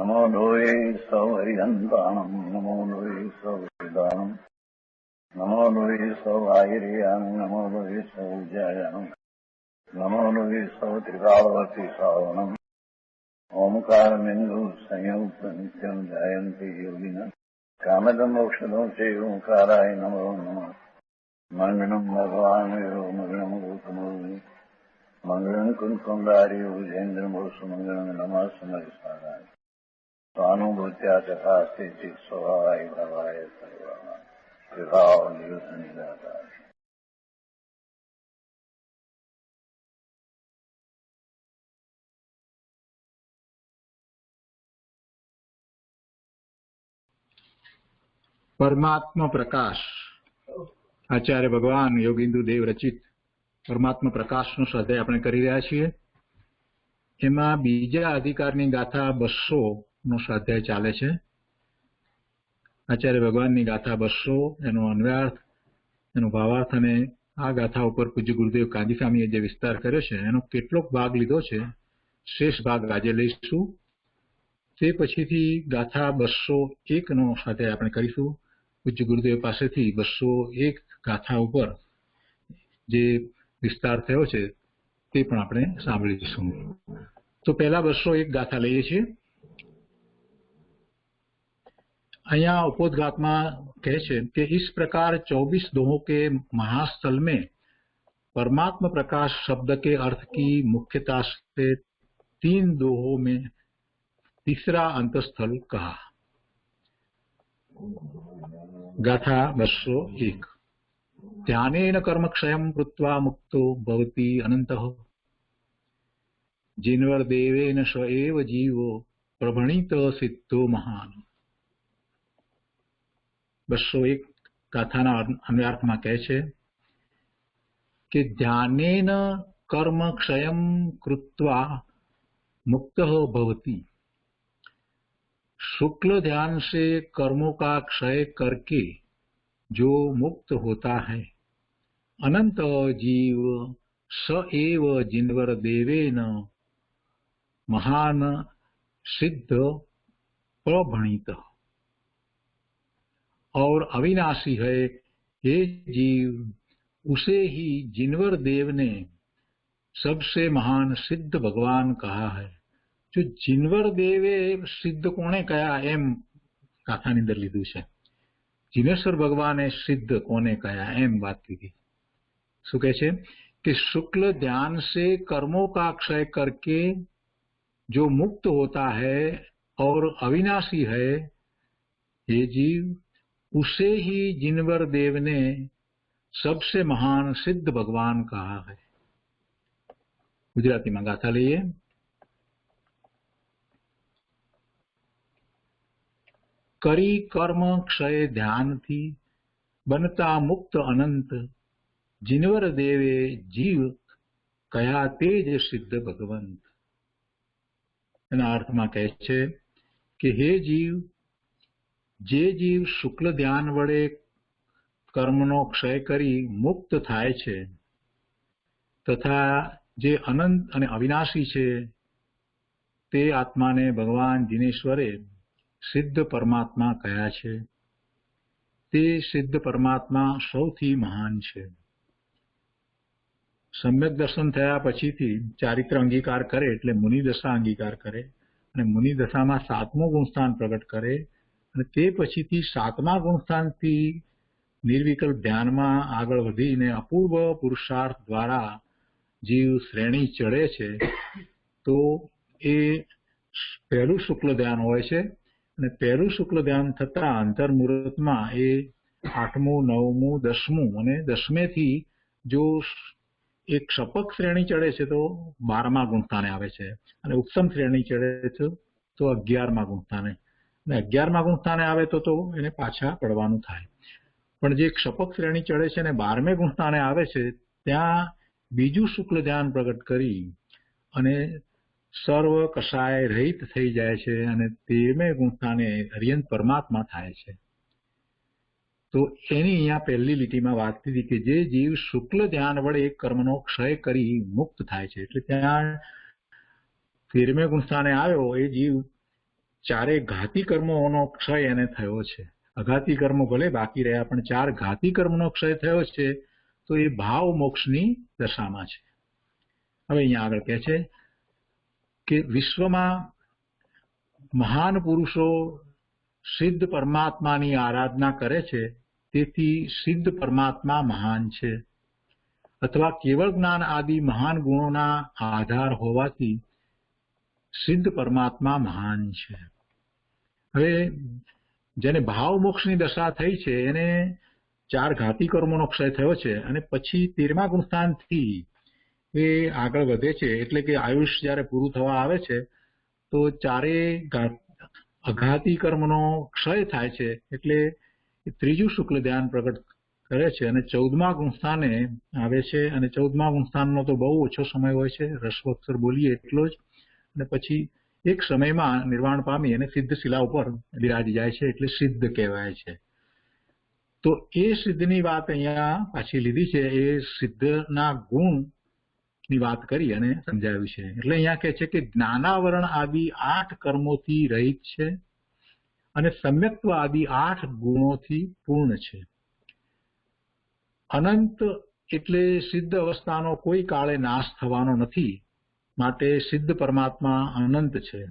नमो लोये सौहरिहन्ताणम् नमो लोये सौहृदानम् नमो लोये सौभागिर्यानम् नमो लोये सौजायानम् नमो लोये सौत्रिकावती सावनम् ओंकारमिन्दु संयुक्त नित्यम् जायन्ति योगिनः कामदमोक्षदो चैव ओंकाराय नमो नमः मङ्गलम् भगवान् यो मङ्गलम् गौतमो मंगलम कुंकुंडारी उजेन्द्रमो सुमंगलम नमः समरिसाराय स्वानुभूत्या तथा स्थिति स्वभावाय भवाय सर्वाः विभाव नियुक्त निराकार। परमात्मा प्रकाश आचार्य भगवान योगेंद्र देव रचित परमात्मा प्रकाशનો સ્વાધ્યાય આપણે કરી રહ્યા છીએ। એમાં બીજા અધિકારની ગાથા 200 નો સ્વાધ્યાય ચાલે છે। આચાર્ય ભગવાનની ગાથા 200 એનો અન્વયાર્થ એનો ભાવાર્થ અને આ ગાથા ઉપર પૂજ્ય ગુરુદેવ કાંજી સ્વામીએ જે વિસ્તાર કર્યો છે એનો કેટલોક ભાગ લીધો છે। શેષ ભાગ આજે લઈશું। તે પછીથી ગાથા 201 નો સ્વાધ્યાય આપણે કરીશું। પૂજ્ય ગુરુદેવ પાસેથી 201 ગાથા ઉપર જે વિસ્તાર થયો છે તે પણ આપણે સાંભળીશું। તો પહેલા 201 ગાથા લઈએ છીએ। અહીંયા उपोद्घातમાં કહે છે કે इस प्रकार 24 दोहों के महास्थल में परमात्मा प्रकाश शब्द के अर्थ की मुख्यता से 3 दोहों में तीसरा अंतस्थल कहा। गाथा 201 ध्यानेन कर्मक्षयं कृत्वा मुक्तो भवति अनन्तः जिन्वर्देवेन स एव जीवो प्रभणित सिद्धो महान। 201 गाथाना अन्वयार्थમાં કહે છે કે ध्यानेन कर्मक्षयं कृत्वा मुक्तः भवति। शुक्ल ध्यान से कर्मों का क्षय करके जो मुक्त होता है अनंत जीव स एव जिन्वर देवेन महान सिद्ध प्रभणित। और अविनाशी है ये जीव उसे ही जिन्वर देव ने सबसे महान सिद्ध भगवान कहा है। जो जिन्वर देवे सिद्ध कोने कया एम गाथानी अंदर लीधुं छे। जिनेश्वर भगवाने सिद्ध कोने कया एम बात की शू कहे छे कि शुक्ल ध्यान से कर्मों का क्षय करके जो मुक्त होता है और अविनाशी है ये जीव उसे ही जिन्वर देव ने सबसे महान सिद्ध भगवान कहा है। गुजराती में गाथा लीए। करी कर्म क्षय ध्यान थी बनता मुक्त अनंत जिन्वर देवे जीव कया तेज सिद्ध भगवंत। एना अर्थमां कहे छे कि हे जीव जे जीव शुक्ल ध्यान वडे कर्मनो क्षय करी मुक्त थाय छे तथा जे अनंत अने अविनाशी छे ते आत्माने भगवान जिनेश्वरे सिद्ध परमात्मा कया छे। ते सिद्ध परमात्मा सौथी महान छे। सम्यक दर्शन थया पछीथी चारित्र अंगीकार करे एटले मुनि दशा अंगीकार करे अने मुनि दशामां 7मो गुणस्थान प्रगट करे अने ते पछीथी 7मा गुणस्थानथी निर्विकल्प ध्यानमां आगळ वधीने अपूर्व पुरुषार्थ द्वारा जीव श्रेणी चढ़े छे तो ए पहेलुं शुक्ल ध्यान होय छे। અને પહેલું શુક્લ ધ્યાન થતા અંતર્મુહૂર્તમાં એ 8મું 9મું 10મું અને 10મેથી જો એક શપક શ્રેણી ચડે છે તો 12મા ગુણસ્થાને આવે છે અને ઉત્તમ શ્રેણી ચડે છે તો 11મા ગુણસ્થાને અને 11મા ગુણસ્થાને આવે તો એને પાછા પડવાનું થાય। પણ જે એક શપક શ્રેણી ચડે છે અને 12મે ગુણસ્થાને આવે છે ત્યાં બીજું શુક્લ ધ્યાન પ્રગટ કરી અને सर्व कषाय रहित थई जाय छे अने 13मे गुणस्थाने हरियंत परमात्मा थाय छे। तो एनी अहींया पहेली लीटीमां वात थी कि जे जीव शुक्ल ध्यान वडे कर्मनो क्षय करी मुक्त थाय छे एटले त्यां 13मे गुणस्थाने आव्यो ए जीव ચારે ઘાતી કર્મોનો ક્ષય એને થયો છે. અઘાતી કર્મો ભલે બાકી રહ્યા, પણ 4 ઘાતી કર્મનો ક્ષય થયો છે, તો એ ભાવ મોક્ષની દશામાં છે. હવે અહીંયા આગળ કહે છે કે વિશ્વમાં મહાન પુરુષો સિદ્ધ પરમાત્માની આરાધના કરે છે, તેથી સિદ્ધ પરમાત્મા મહાન છે, અથવા કેવળ જ્ઞાન આદિ મહાન ગુણોના આધાર હોવાથી સિદ્ધ પરમાત્મા મહાન છે. હવે જેને ભાવ મોક્ષની દશા થઈ છે એને 4 ઘાતી કર્મોનો ક્ષય થયો છે, અને પછી 13મા ગુણસ્થાનથી એ આગળ વધે છે. એટલે કે આયુષ્ય જયારે પૂરું થવા આવે છે તો 4 અઘાતી કર્મનો ક્ષય થાય છે, એટલે ત્રીજું શુક્લ ધ્યાન પ્રગટ કરે છે અને 14મા ગુણસ્થાને આવે છે. અને 14મા ગુણસ્થાનનો તો બહુ ઓછો સમય હોય છે, રસ્વક્ષર બોલીએ એટલો જ, અને પછી એક સમયમાં નિર્વાણ પામી અને સિદ્ધ શિલા ઉપર બિરાજી જાય છે, એટલે સિદ્ધ કહેવાય છે. તો એ સિદ્ધની વાત અહીંયા પાછી લીધી છે. એ સિદ્ધના ગુણની વાત કરી અને સમજાવ્યું છે. એટલે અહીંયા કહે છે કે જ્ઞાનાવરણ આદિ 8 કર્મોથી રહિત છે અને સમ્યક્ત્વ આદિ 8 ગુણોથી પૂર્ણ છે. અનંત એટલે સિદ્ધ અવસ્થાનો કોઈ કાળે નાશ થવાનો નથી, માટે સિદ્ધ પરમાત્મા અનંત છે.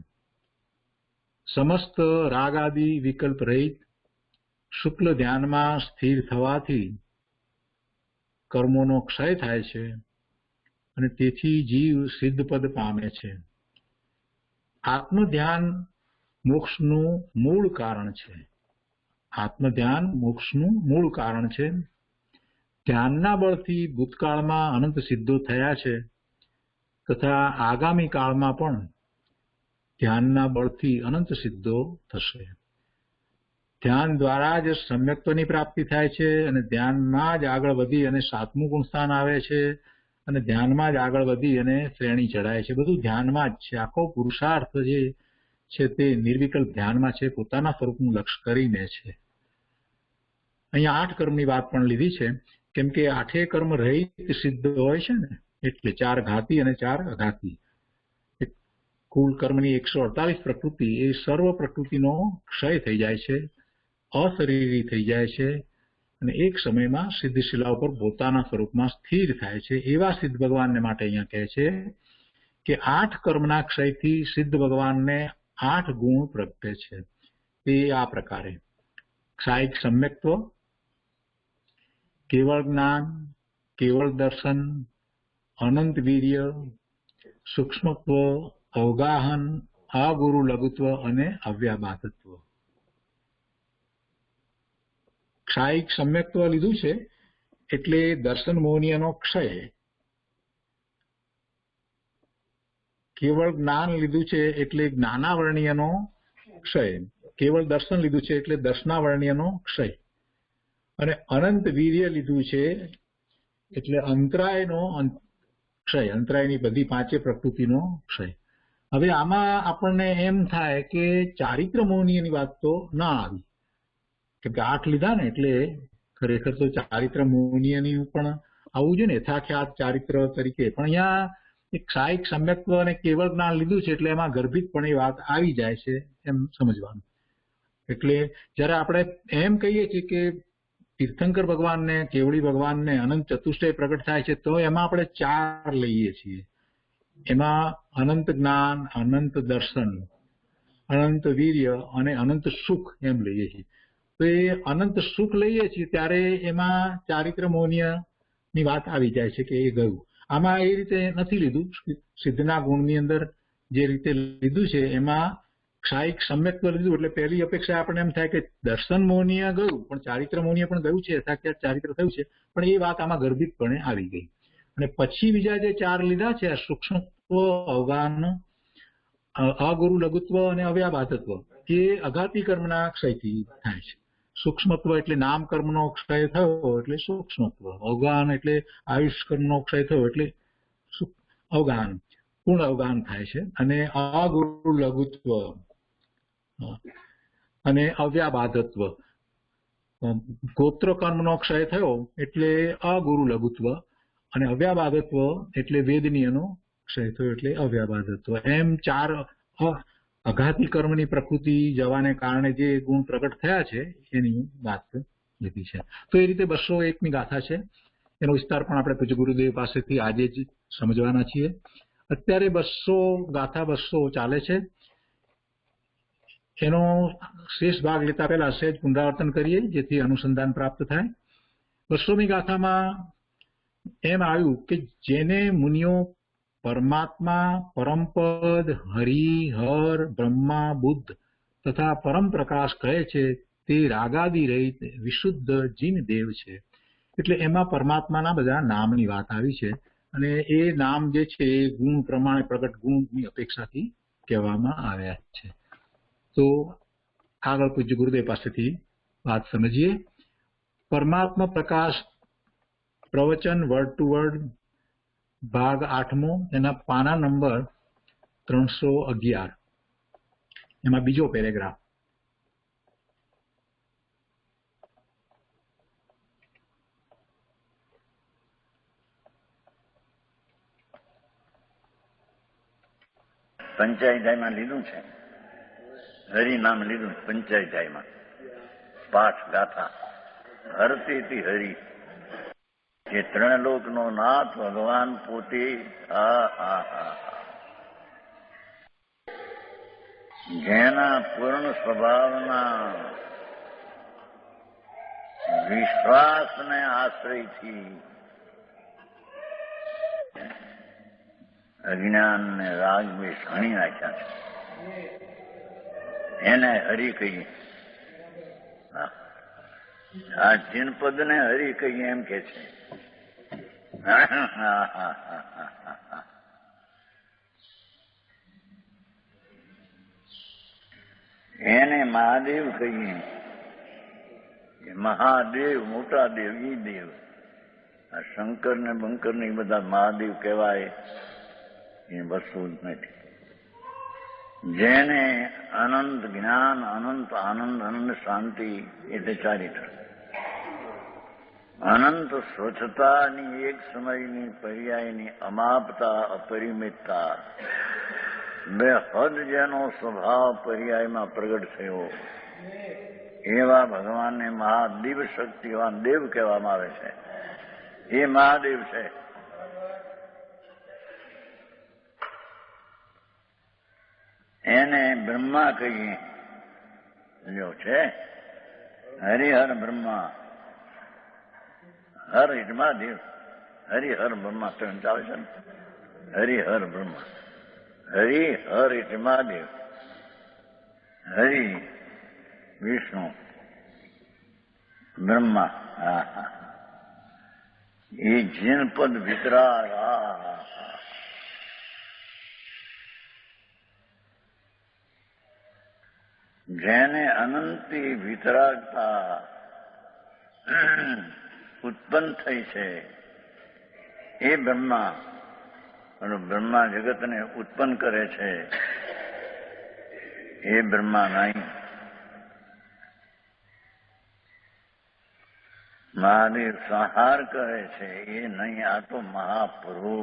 સમસ્ત રાગ આદિ વિકલ્પ રહિત શુક્લ ધ્યાનમાં સ્થિર થવાથી કર્મોનો ક્ષય થાય છે અને તેથી જીવ સિદ્ધ પદ પામે છે. આત્મધ્યાન મોક્ષનું મૂળ કારણ છે. આત્મધ્યાન મોક્ષનું મૂળ કારણ છે. ધ્યાનના બળથી ભૂતકાળમાં અનંત સિદ્ધો થયા છે તથા આગામી કાળમાં પણ ધ્યાનના બળથી અનંત સિદ્ધો થશે. ધ્યાન દ્વારા જ સમ્યક્ત્વની પ્રાપ્તિ થાય છે અને ધ્યાનમાં જ આગળ વધી અને 7મું ગુણસ્થાન આવે છે અને ધ્યાનમાં જ આગળ વધી અને શ્રેણી ચડાય છે. બધું ધ્યાનમાં જ છે. આખો પુરુષાર્થ જે છે તે નિર્વિકલ્પ ધ્યાનમાં છે, પોતાના સ્વરૂપનું લક્ષ્ય કરીને છે. અહીંયા 8 કર્મની વાત પણ લીધી છે, કેમ કે 8 કર્મ રહિત સિદ્ધ હોય છે ને, એટલે 4 ઘાતી અને 4 અઘાતી. કુલ કર્મની 148 પ્રકૃતિ એ સર્વ પ્રકૃતિનો ક્ષય થઈ જાય છે, અશરીરી થઈ જાય છે અને એક સમયમાં સિદ્ધ શિલા ઉપર પોતાના સ્વરૂપમાં સ્થિર થાય છે. એવા સિદ્ધ ભગવાનને માટે અહીંયા કહે છે કે 8 કર્મના ક્ષયથી સિદ્ધ ભગવાનને 8 ગુણ પ્રગટે છે. તે આ પ્રકારે: ક્ષાયિક સમ્યક્ત્વ, કેવળ જ્ઞાન, કેવળ દર્શન, અનંત વીર્ય, સૂક્ષ્મત્વ, અવગાહન, અગુરુ લઘુત્વ અને અવ્યાબાધત્વ. ક્ષાયિક સમ્યક્ત્વ લીધું છે એટલે દર્શન મોહનીયનો ક્ષય. કેવળ જ્ઞાન લીધું છે એટલે જ્ઞાનાવરણીયનો ક્ષય. કેવળ દર્શન લીધું છે એટલે દર્શનાવરણીયનો ક્ષય. અને અનંત વીર્ય લીધું છે એટલે અંતરાયનો ક્ષય, અંતરાયની બધી 5 પ્રકૃતિનો ક્ષય. હવે આમાં આપણને એમ થાય કે ચારિત્ર મોહનીયની વાત તો ના આવી, કેમ કે 8 લીધા ને એટલે ખરેખર તો ચારિત્ર મોહનીયની પણ આવવું જોઈએ ને, યથાખ્યાત ચારિત્ર તરીકે. પણ અહીંયા એક ક્ષાયિક સમ્યક્ત્વ અને કેવળ જ્ઞાન લીધું છે એટલે એમાં ગર્ભિતપણે વાત આવી જાય છે એમ સમજવાનું. એટલે જયારે આપણે એમ કહીએ છીએ કે તીર્થંકર ભગવાનને, કેવળી ભગવાનને અનંત ચતુષ્ટય પ્રગટ થાય છે, તો એમાં આપણે 4 લઈએ છીએ. એમાં અનંત જ્ઞાન, અનંત દર્શન, અનંત વીર્ય અને અનંત સુખ એમ લઈએ છીએ. તો એ અનંત સુખ લઈએ છીએ ત્યારે એમાં ચારિત્ર મોહનીયની વાત આવી જાય છે કે એ ગયું. આમાં એ રીતે નથી લીધું. સિદ્ધના ગુણની અંદર જે રીતે લીધું છે એમાં ક્ષાયિક સમ્યક્ત્વ લીધું એટલે પહેલી અપેક્ષા આપણને એમ થાય કે દર્શન મોહનીય ગયું, પણ ચારિત્ર મોહનીય પણ ગયું છે, યથાખ્યાત ચારિત્ર થયું છે, પણ એ વાત આમાં ગર્ભિતપણે આવી ગઈ. અને પછી બીજા જે 4 લીધા છે, સૂક્ષ્મત્વ, અવગાહન, અગુરુ લઘુત્વ અને અવ્યાબાધત્વ, એ અઘાતી કર્મના ક્ષયથી થાય છે. સૂક્ષ્મત્વ એટલે નામ કર્મનો ક્ષય થયો એટલે સૂક્ષ્મત્વ, અવગાહન એટલે આયુષ કર્મનો ક્ષય થયો એટલે અવગાહન, પૂર્ણ અવગાહન થાય છે. અને અગુરુ લઘુત્વ અને અવ્યાબાધત્વ, ગોત્ર કર્મનો ક્ષય થયો એટલે અગુરુ લઘુત્વ, અને અવ્યાબાધત્વ એટલે વેદનીયનો ક્ષય થયો એટલે અવ્યાબાધત્વ. એમ 4 અઘાતી કર્મની પ્રકૃતિ જવાને કારણે જે ગુણ પ્રગટ થયા છે એની વાત લીધી છે. તો એ રીતે 201મી ગાથા છે. એનો વિસ્તાર પણ આપણે પૂજ્ય ગુરુદેવ પાસેથી આજે જ સમજવાના છીએ. અત્યારે 200 ચાલે છે. એનો શેષ ભાગ લેતા પહેલા સહેજ પુનરાવર્તન કરીએ જેથી અનુસંધાન પ્રાપ્ત થાય. 200મી ગાથામાં એમ આવ્યું કે જેને મુનિઓ પરમાત્મા, પરમપદ, હરિ, હર, બ્રહ્મા, બુદ્ધ તથા પરમ પ્રકાશ કહે છે તે રાગાદી રહિત વિશુદ્ધ જીન દેવ છે. એટલે એમાં પરમાત્માના બધા નામની વાત આવી છે અને એ નામ જે છે એ ગુણ પ્રમાણે પ્રગટ ગુણની અપેક્ષાથી કહેવામાં આવ્યા છે. તો આગળ પૂજ્ય ગુરુદેવ પાસેથી વાત સમજીએ. પરમાત્મા પ્રકાશ પ્રવચન વર્ડ ટુ વર્ડ ભાગ 8મો, એના પાના નંબર 311, એમાં બીજો પેરેગ્રાફ. પંચાયતમાં લીધું છે, હરિનામ લીધું પંચાયતમાં. પાઠ ગાથા હરતી હરિ, જે ત્રણ લોકનો નાથ ભગવાન પોતે. જેના પૂર્ણ સ્વભાવના વિશ્વાસને આશ્રયથી અજ્ઞાનને રાગ દ્વેષ હણી નાખ્યા છે, એને હરિ કહીએ. આ જીનપદને હરિ કહીએ એમ કે છે. એને મહાદેવ કહીએ. મહાદેવ, મોટા દેવ, ઈ દેવ. આ શંકર ને બંકર ને બધા મહાદેવ કહેવાય એ વસ્તુ જ નથી. જેને અનંત જ્ઞાન, અનંત આનંદ, અનંત શાંતિ એટલે ચારિત્ર, અનંત સ્વચ્છતાની, એક સમયની પર્યાયની અમાપતા, અપરિમિતતા, બે હદ જેનો સ્વભાવ પર્યાયમાં પ્રગટ થયો, એવા ભગવાનને મહાદિવ શક્તિવાન દેવ કહેવામાં આવે છે. એ મહાદેવ છે. એને બ્રહ્મા કહીએ. જો છે હરિહર બ્રહ્મા, હર એટલે મહાદેવ, હરિહર બ્રહ્મા ત્રણ ચાલે છે ને. હરિહર બ્રહ્મા, હરિહર એટલે મહાદેવ, હરિ વિષ્ણુ, બ્રહ્મા. એ જીનપદ વિતરાગ. જેને અનંતી વિતરાગતા ઉત્પન્ન થઈ છે એ બ્રહ્મા. અને બ્રહ્મા જગતને ઉત્પન્ન કરે છે એ બ્રહ્મા નહીં. મહાદેવ સંહાર કરે છે એ નહીં. આ તો મહાપ્રભુ.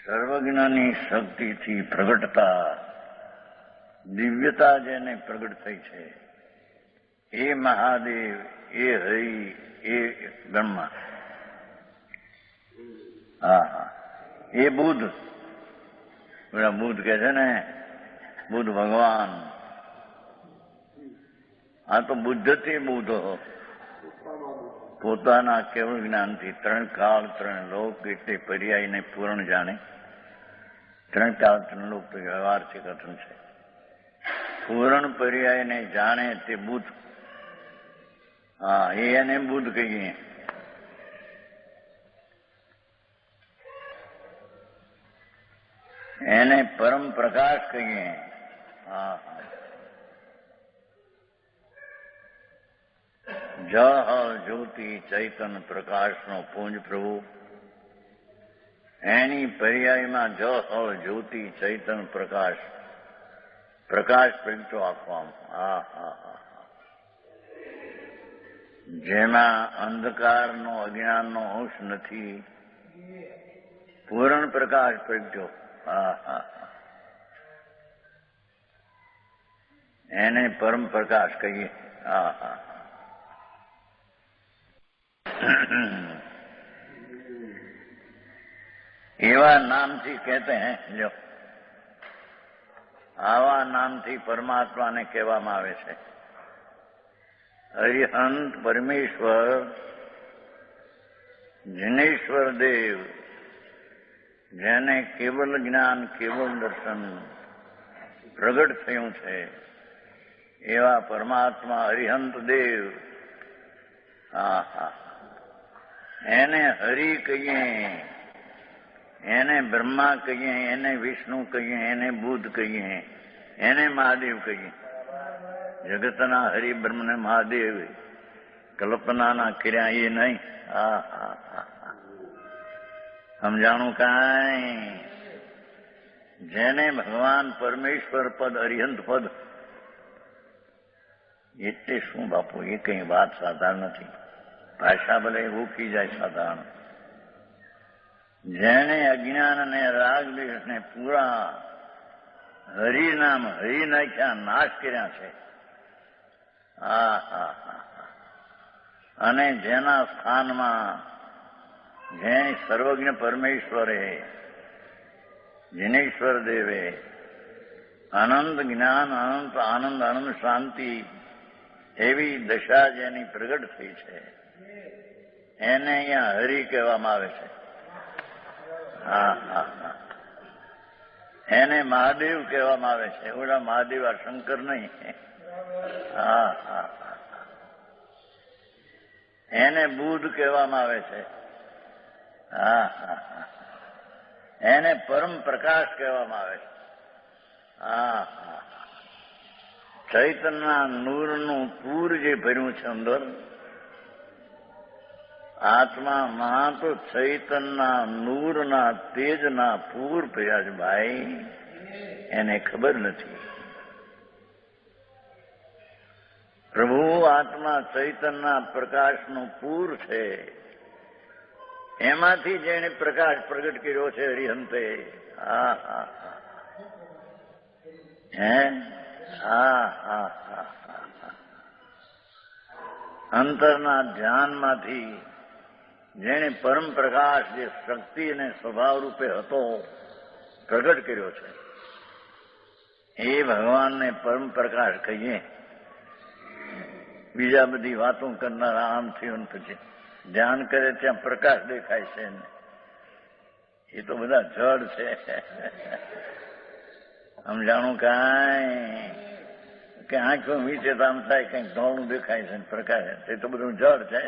સર્વજ્ઞની શક્તિથી પ્રગટતા, દિવ્યતા જેને પ્રગટ થઈ છે એ મહાદેવ, એ હરિ, એ બ્રહ્મા. એ બુદ્ધ. પેલા બુદ્ધ કે છે ને, બુદ્ધ ભગવાન. આ તો બુદ્ધથી બુદ્ધ, પોતાના કેવળ જ્ઞાનથી ત્રણ કાળ, ત્રણ લોક એટલે પર્યાયને પૂર્ણ જાણે. ત્રણ કાળ, ત્રણ લોક તો વ્યવહારથી કથન છે. પૂર્ણ પર્યાયને જાણે તે બુદ્ધ. એને બુદ્ધ કહીએ. એને પરમ પ્રકાશ કહીએ. જળ જ્યોતિ ચૈતન પ્રકાશનો પુંજ પ્રભુ. એની પર્યાયમાં જળ જ્યોતિ ચૈતન પ્રકાશ, પ્રકાશ પ્રગટો આપવામાં. જેમાં અંધકારનો, અજ્ઞાનનો અંશ નથી. પૂર્ણ પ્રકાશ પ્રગટ્યો. એને પરમ પ્રકાશ કહીએ. એવા નામથી કહેતે હૈ. જો આવા નામથી પરમાત્માને કહેવામાં આવે છે. હરિહંત પરમેશ્વર જિનેશ્વર દેવ, જેને કેવલ જ્ઞાન કેવલ દર્શન પ્રગટ થયું છે, એવા પરમાત્મા હરિહંત દેવ. એને હરિ કહીએ, એને બ્રહ્મા કહીએ, એને વિષ્ણુ કહીએ, એને બુદ્ધ કહીએ, એને મહાદેવ કહીએ. જગતના હરિ બ્રહ્મને મહાદેવ કલ્પનાના કર્યા એ નહીં. સમજાણું કાંઈ? જેને ભગવાન પરમેશ્વર પદ અરિહંત પદ, એટલે શું બાપુ, એ કઈ વાત સાધારણ નથી. ભાષા ભલે ઉકી જાય સાધારણ. જેને અજ્ઞાન અને રાગ દ્વેષને પૂરા હરિનામ હરિ નાખ્યા, નાશ કર્યા છે. અને જેના સ્થાનમાં જેની સર્વજ્ઞ પરમેશ્વરે જિનેશ્વર દેવે અનંત જ્ઞાન, અનંત આનંદ, અનંત શાંતિ એવી દશા જેની પ્રગટ થઈ છે, એને અહીંયા હરિ કહેવામાં આવે છે. એને મહાદેવ કહેવામાં આવે છે. ઓલા મહાદેવ આ શંકર નહીં. એને બુદ્ધ કહેવામાં આવે છે. એને પરમ પ્રકાશ કહેવામાં આવે છે. ચૈતન્યના નૂરનું પૂર જે ભર્યું છે અંદર આત્મામાં, તો ચૈતન્યના નૂરના તેજના પૂર ભર્યા છે ભાઈ. એને ખબર નથી. પ્રભુ આત્મા ચૈતન્યના પ્રકાશનું પૂર છે. એમાંથી જેને પ્રકાશ પ્રગટ કર્યો છે હરિહંતે. અંતરના ધ્યાનમાંથી જેને પરમ પ્રકાશ, જે શક્તિ અને સ્વભાવ રૂપે હતો, પ્રગટ કર્યો છે, એ ભગવાનને પરમ પ્રકાશ કહીએ. બીજા બધી વાતો કરનારા આમ થયું પછી ધ્યાન કરે ત્યાં પ્રકાશ દેખાય છે. એ તો બધા જડ છે. સમજાણું કાંઈ? કે આંખો મીચે તો આમ થાય કંઈક ધોળું દેખાય છે, પ્રકાશ. એ તો બધું જડ છે.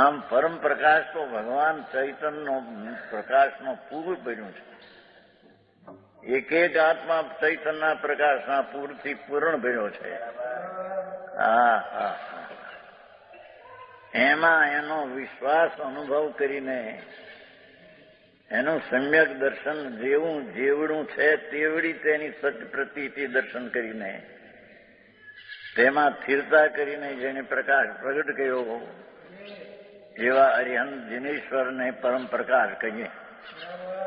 આમ પરમ પ્રકાશ તો ભગવાન ચૈતન્યનો પ્રકાશનો પૂર બન્યું છે. એક એક આત્મા ચૈતન્યના પ્રકાશના પૂરથી પૂર્ણ ભર્યો છે. એમાં એનો વિશ્વાસ અનુભવ કરીને, એનું સમ્યક દર્શન, જેવું જેવડું છે તેવડી તેની સત પ્રતીતિ દર્શન કરીને, તેમાં સ્થિરતા કરીને જેને પ્રકાશ પ્રગટ કર્યો, એવા અરિહંત જિનેશ્વરને પરમ પ્રકાશ કહીએ.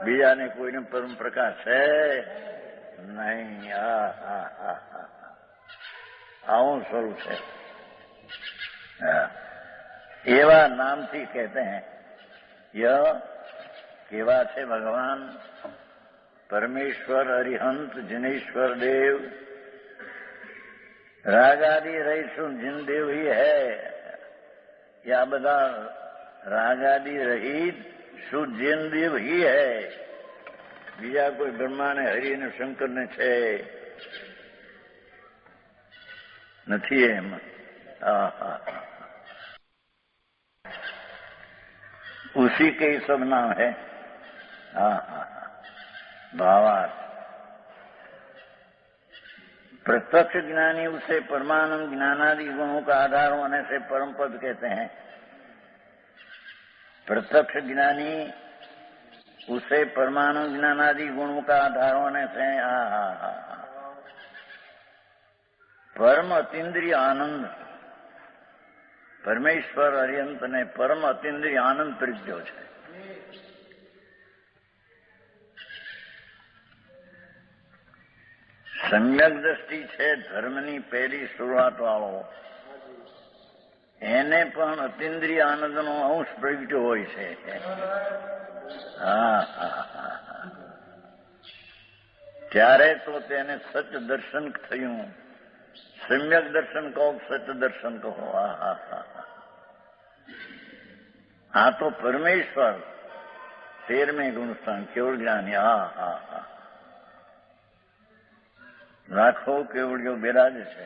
બીજાને કોઈને પરમ પ્રકાશ છે નહીં. આવું સ્વરૂપ છે. એવા નામથી કહેતે હૈ. કેવા છે ભગવાન પરમેશ્વર અરિહંત જિનેશ્वर देव. રાગાદી રહીશું જીનદેવ ही है. या બધા રાગાદી રહિત શુદ્ધ જીનદેવ ही है. બીજા કોઈ બ્રહ્માને, હરિ અને શંકરને છે નથી. એમ उसी के ही सब नाम है. भावार्थ. प्रत्यक्ष ज्ञानी उसे परमानंद ज्ञानादि गुणों का आधार होने से परम पद कहते हैं. प्रत्यक्ष ज्ञानी उसे परमानंद ज्ञानादि गुणों का आधार होने से परम अतीन्द्रिय आनंद, પરમેશ્વર અર્યંતને પરમ અતિન્દ્રિય આનંદ પ્રજ્ઞો છે. સમ્યક દ્રષ્ટિ છે ધર્મની પહેલી શરૂઆત વાળો, એને પણ અતિન્દ્રિય આનંદનો અંશ પ્રગટ્યો હોય છે. ત્યારે તો તેને સચ દર્શન થયું. સમ્યક દર્શન કહો, સચ દર્શન કહો. આ તો પરમેશ્વર 13મે ગુણસ્થાન કેવળ જ્ઞાની. લાખો કેવળીઓ બિરાજે છે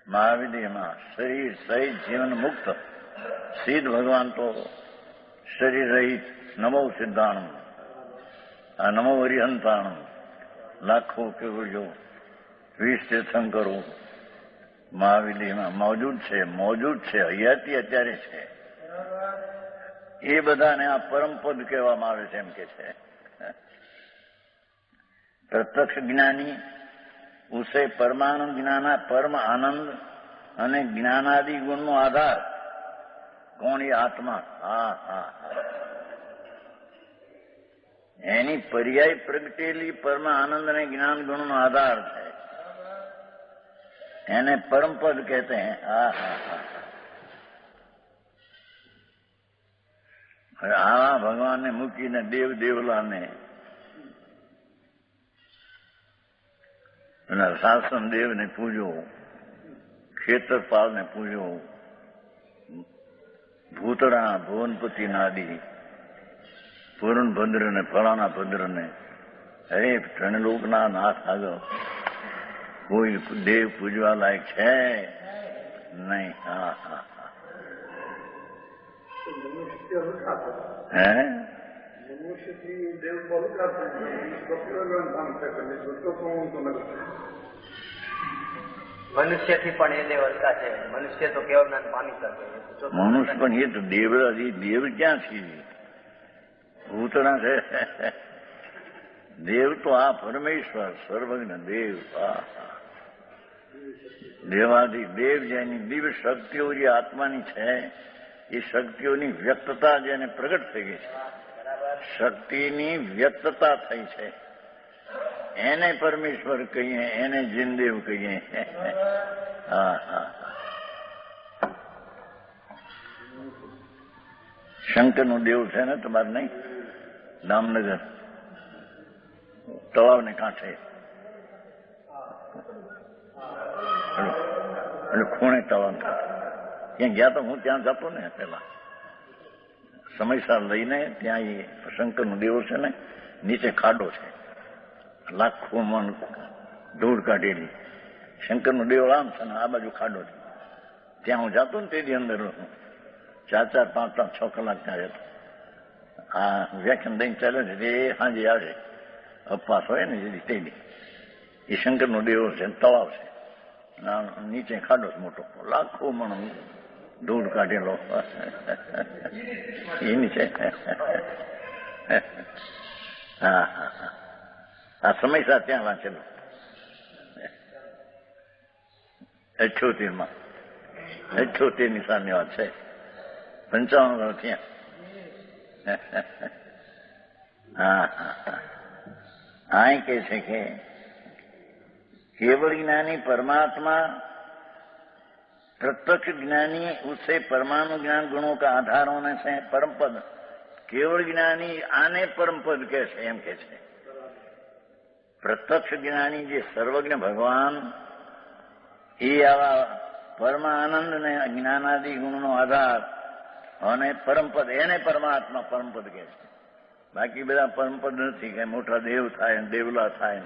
મહાવિદ્યમાં. શરીર સહિત જીવન મુક્ત સિદ્ધ ભગવાન તો શરીર રહિત. નમો સિદ્ધાણમ, આ નમો હરિહંતાણમ. લાખો કેવળીઓ 20 તીર્થંકરો મહાવિદ્યમાં મોજૂદ છે. હયાતી અત્યારે છે. એ બધાને આ પરમપદ કહેવામાં આવે છે. એમ કે છે પ્રત્યક્ષ જ્ઞાની ઉસે પરમાનંદ જ્ઞાના પરમ આનંદ અને જ્ઞાનાદિ ગુણનો આધાર કોણ? એ આત્મા. એની પર્યાય પ્રગટેલી પરમ આનંદ અને જ્ઞાન ગુણનો આધાર છે. એને પરમપદ કહેતે હૈ. આવા ભગવાનને મૂકીને દેવલાને અને શાસન દેવને પૂજો, ખેતરપાલને પૂજો, ભૂતળા ભુવનપતિ નાદી પૂર્ણ ભદ્રને ફલાણા ભદ્રને, હરે ત્રણલોકના નાથ આગળ કોઈ દેવ પૂજવા લાયક છે નહીં. મનુષ્યથી પણ એ દેવ હલકા છે. મનુષ્ય તો કેવળ જ્ઞાન પામી શકે. મનુષ્ય પણ એ તો દેવરાજી. દેવ ક્યાંથી? ભૂતણા છે. દેવ તો આ પરમેશ્વર સર્વજ્ઞ દેવ. દેવાથી દેવ જેની દિવ્ય શક્તિઓ જે આત્માની છે એ શક્તિઓની વ્યક્તતા જેને પ્રગટ થઈ ગઈ છે, શક્તિની વ્યક્તતા થઈ છે, એને પરમેશ્વર કહીએ, એને જીનદેવ કહીએ. શંકરનું દેવ છે ને તમારે નહીં? દામનગર તળાવને કાંઠે એટલે ખૂણે તળાવ કાંઠે ત્યાં ગયા તો હું ત્યાં જતો ને પેલા સમયસર લઈને. ત્યાં એ શંકરનું દેવ છે ને, નીચે ખાડો છે, લાખો મણ ધૂળ કાઢેલી. શંકરનું દેવ આમ છે ને આ બાજુ ખાડો છે. ત્યાં હું જતો ને તેથી અંદર 4, 5, 6 કલાક ત્યાં જતો. આ વ્યાખ્યાન દઈને ચાલે છે એ સાંજે આવે અપવાસ હોય ને જેથી તેની. એ શંકરનો દેવ છે, તળાવ છે, નીચે ખાડો છે મોટો, લાખો મણ ધૂળ કાઢેલો એની છે. આ સમયસર ત્યાં વાંચેલું 78 સાલની વાત છે. 55 ત્યાં. આ કહે છે કે केवल ज्ञानी परमात्मा प्रत्यक्ष ज्ञानी उससे परमाणु ज्ञान गुणों का आधार होने से परम पद. केवल ज्ञानी आने परम पद कैसे एम के छे. प्रत्यक्ष ज्ञानी जे सर्वज्ञ भगवान એ આવા પરમ આનંદ ને જ્ઞાનાદિ ગુણનો આધાર અને પરમપદ, એને પરમાત્મા પરમપદ કહે છે. બાકી બધા પરમપદ નથી કે મોટા દેવ થાય, દેવલા થાય,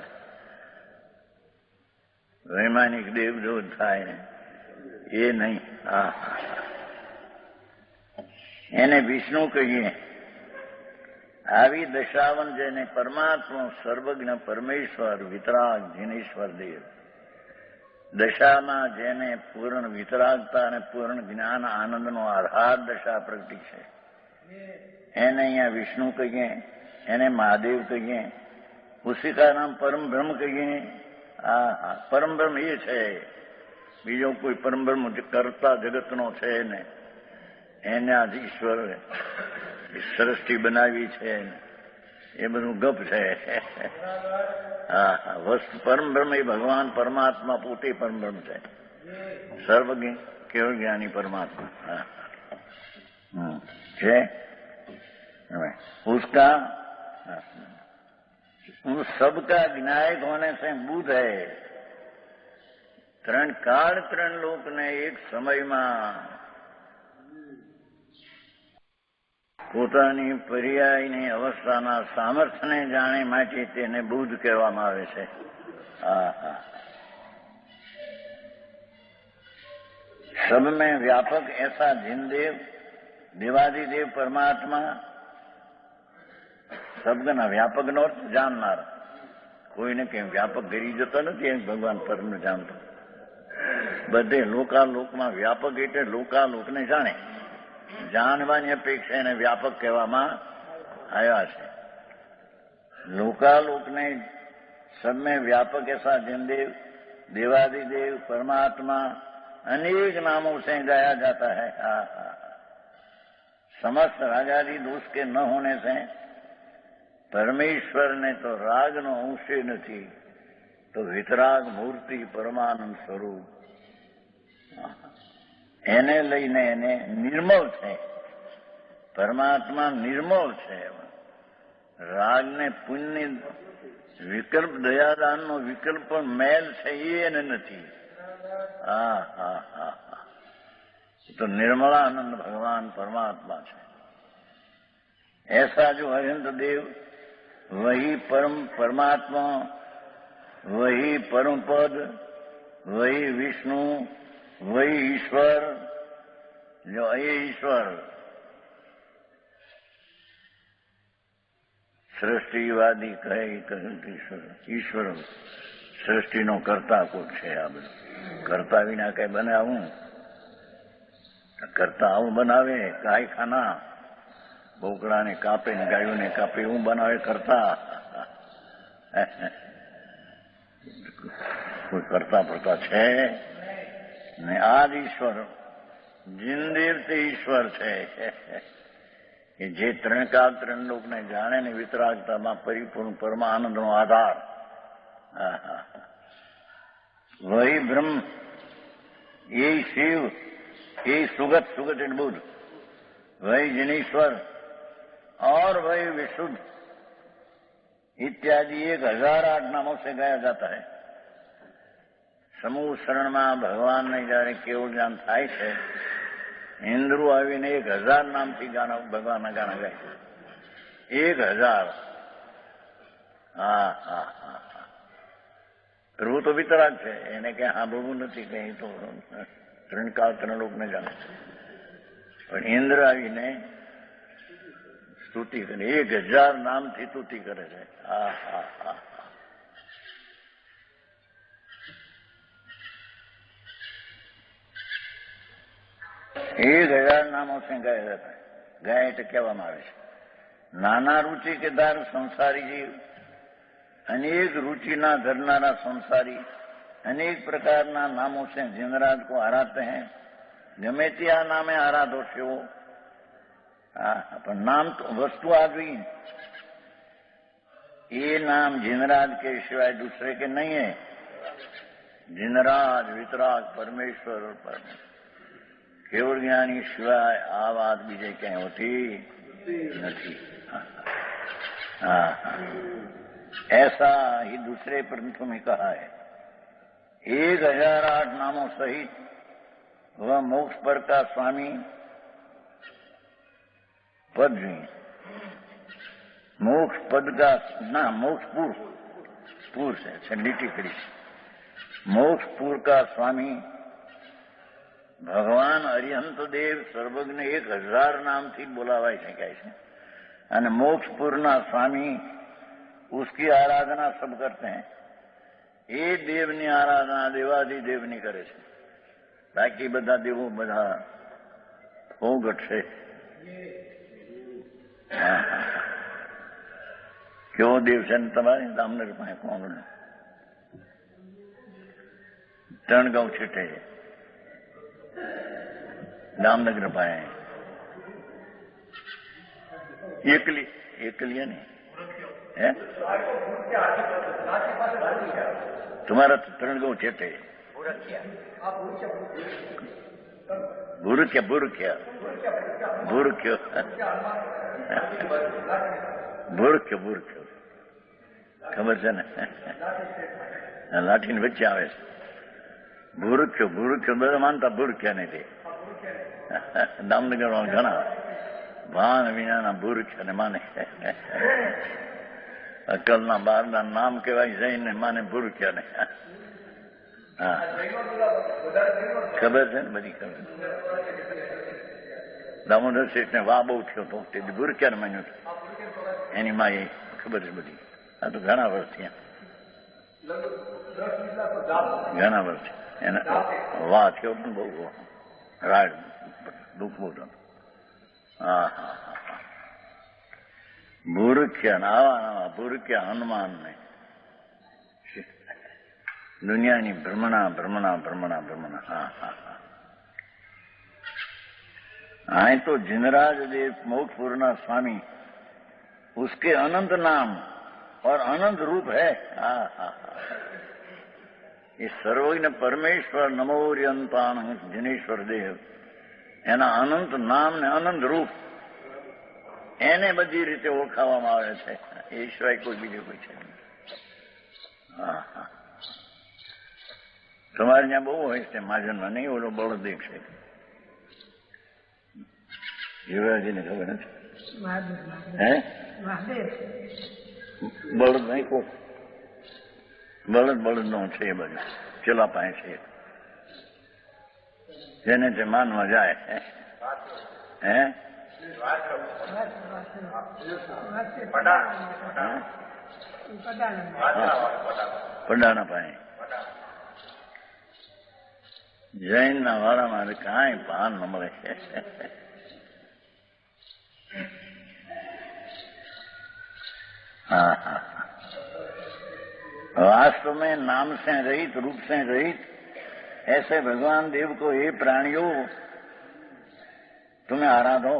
વૈમાનિક દેવદૂત થાય, એ નહીં. એને વિષ્ણુ કહીએ. આવી દશાવન જેને પરમાત્મા સર્વજ્ઞ પરમેશ્વર વિતરાગ જીનેશ્વર દેવ, દશામાં જેને પૂર્ણ વિતરાગતા અને પૂર્ણ જ્ઞાન આનંદનો આધાર દશા પ્રગટી છે, એને અહીંયા વિષ્ણુ કહીએ, એને મહાદેવ કહીએ, ઉસી કા નામ પરમ બ્રહ્મ કહીએ. પરમ બ્રહ્મ એ છે બીજો કોઈ પરમબ્રહ્મ કરતા જગતનો છે ને એના જ ઈશ્વર સૃષ્ટિ બનાવી છે એ બધું ગપ છે. હા હા, વસ્તુ પરમબ્રહ્મ એ ભગવાન પરમાત્मा પોતે પરમબ્રહ્મ છે, સર્વજ્ઞ केवल ज्ञानी परमात्मा है उसका उन सबका विनायक होने से बुध है. ત્રણ કાળ ત્રણ લોકને એક સમયમાં પોતાની પર્યાયની અવસ્થાના સામર્થ્યને જાણે માટે તેને બુધ કહેવામાં આવે છે. હા હા, सब में व्यापक ऐसा जिनदेव देवादिदेव परमात्मा શબ્દના વ્યાપકનો અર્થ જાણનાર. કોઈને કંઈ વ્યાપક કરી જતો નથી એમ ભગવાન પરમને જાણતો. બધે લોકાલોકમાં વ્યાપક એટલે લોકાલોકને જાણે. જાણવાની અપેક્ષા એને વ્યાપક કહેવામાં આવ્યા છે. लोकालोकने सब में व्यापक ऐसा जिनदेव देवादिदेव परमात्मा अनेक नामों से गाया जाता है. समस्त रागादि दोष के न होने से परमेश्वर ने तो राग नो अंशे नहीं तो वितराग मूर्ति परमानंद स्वरूप એને લઈને એને નિર્મળ છે. પરમાત્મા નિર્મળ છે. રાગને પુણ્ય વિકલ્પ દયાદાનનો વિકલ્પ પણ મેલ છે એને નથી. હા હા હા હા, तो निर्मलानंद भगवान परमात्मा है. ऐसा जो अनंत देव वही परम परमात्मा, वही परम पद, वही विष्णु, वही ईश्वर. जो ये ईश्वर सृष्टिवादी कहे ईश्वर सृष्टिनो करता कोई છે. આ બધું કરતા વિના કઈ બને આવું? કરતા આવું બનાવે? કારખાના બોકડાને કાપે ને ગાયોને કાપે એવું બનાવે કરતા? કોઈ કરતા પડતા છે ને? આ જ ઈશ્વર જીનદેવ તે ઈશ્વર છે કે જે ત્રણ કાળ ત્રણ લોકને જાણે ને વિતરાગતામાં પરિપૂર્ણ પરમાનંદનો આધાર. वही ब्रह्म, यही शिव, यही सुगत सुगत एंड बुद्ध, वही जिनेश्वर और वही विशुद्ध इत्यादि 1008 नामों से गाया जाता है. समूह शरण में भगवान ने जયારે કેવળ જ્ઞાન થાય છે ઇન્દ્રો આવીને 1000 નામથી ગાના ભગવાનના ગાના ગાય છે. 1000. હા હા હા, પ્રભુ તો વિતરાગ છે, એને ક્યાં સાંભળવું નથી, કઈ તો ત્રણ કાળ ત્રણ લોકને જાણે છે. પણ ઇન્દ્ર આવીને સ્તુતિ કરે, 1000 નામથી સ્તુતિ કરે છે. હા હા હા, 1000 नामों से गाया जाता है. गाय એટલે કહેવામાં આવે છે. નાના रुचि के दार संसारी जीव, अनेक रुचि ना धरनारा संसारी अनेक प्रकारना नामों से जिनराज को आराधते हैं. गमे त्या नामे आराधो છો. પણ નામ તો વસ્તુ આવી, ये नाम जिनराज के सिवाय दूसरे के नहीं है. जिनराज वितराग परमेश्वर और परमेश्वर केवल ज्ञानी सिवाय आ बात बीजे कहीं होती नहीं. ऐसा ही दूसरे ग्रंथों में कहा है. 1008 नामों सहित वह मोक्ष पर का स्वामी पद भी, मोक्ष पद का ना मोक्षपुर पुर से छंडी करी. मोक्षपुर का स्वामी भगवान अरिहंत देव सर्वज्ञ 1000 नामથી બોલાવાય શકાય છે. અને મોક્ષપુરના સ્વામી उसकी आराधना सब करते हैं. ये देवनी आराधना देवादिदेवनी करे છે. બાકી બધા દેવો બધા ફોગટ છે. કેવો દેવ છે ને તમારે દામનગર પાસે કોણ? ત્રણ ગાંવ છેટે છે. दामनगर पाए एकली है नहीं है तुम्हारा तो त्रणगो चेटे बुरुक्या खबर છે ને લાઠીને વચ્ચે આવે છે ભૂરખ્યો બધા માનતા ભૂરખ્યા ને તે દામનગર ઘણા ભાન વિનાના ભૂરખ્યા ને માને અકલના બારના નામ કહેવાય જઈને માને ભૂરખ્યા ને હા ખબર છે ને બધી ખબર દામોદર શેઠ ને વાહ બહુ થયો હતો તે ભૂરખ્યા ને માન્યું એની માં એ ખબર છે બધી આ તો ઘણા વર્ષ થયા ઘણા વર્ષ એના વાહ થયો પણ બહુ રાડ દુઃખ બહુ થતું હા ભૂરખ્યા ને આવા ભૂરખ્યા હનુમાન ને દુનિયાની ભ્રમણા हाँ तो जिनराज देव मोक्षपुरना स्वामी उसके अनंत नाम और अनंत रूप है ये सर्वज्ञ परमेश्वर नमोर्यंतान जिनेश्वर देव एना अनंत नाम ने अनंत रूप એને બધી રીતે ઓળખાવામાં આવે છે એ સિવાય કોઈ બીજું કોઈ છે હા તમારે ત્યાં બહુ હોય છે મહાજનમાં નહીં ઓલો બળદેવ છે યુવરાજીને ખબર નથી હે બળદ નહીં કોક બળદ નો છે એ બધું ચેલા પાસે છે જેને તે માનવા જાય હે પડાણા પાસે જૈન ના વાળામાં કાંઈ ભાન ન મળે वास्तव में नाम से रहित रूप से रहित ऐसे भगवान देव को ये प्राणियों तुम्हें आराधो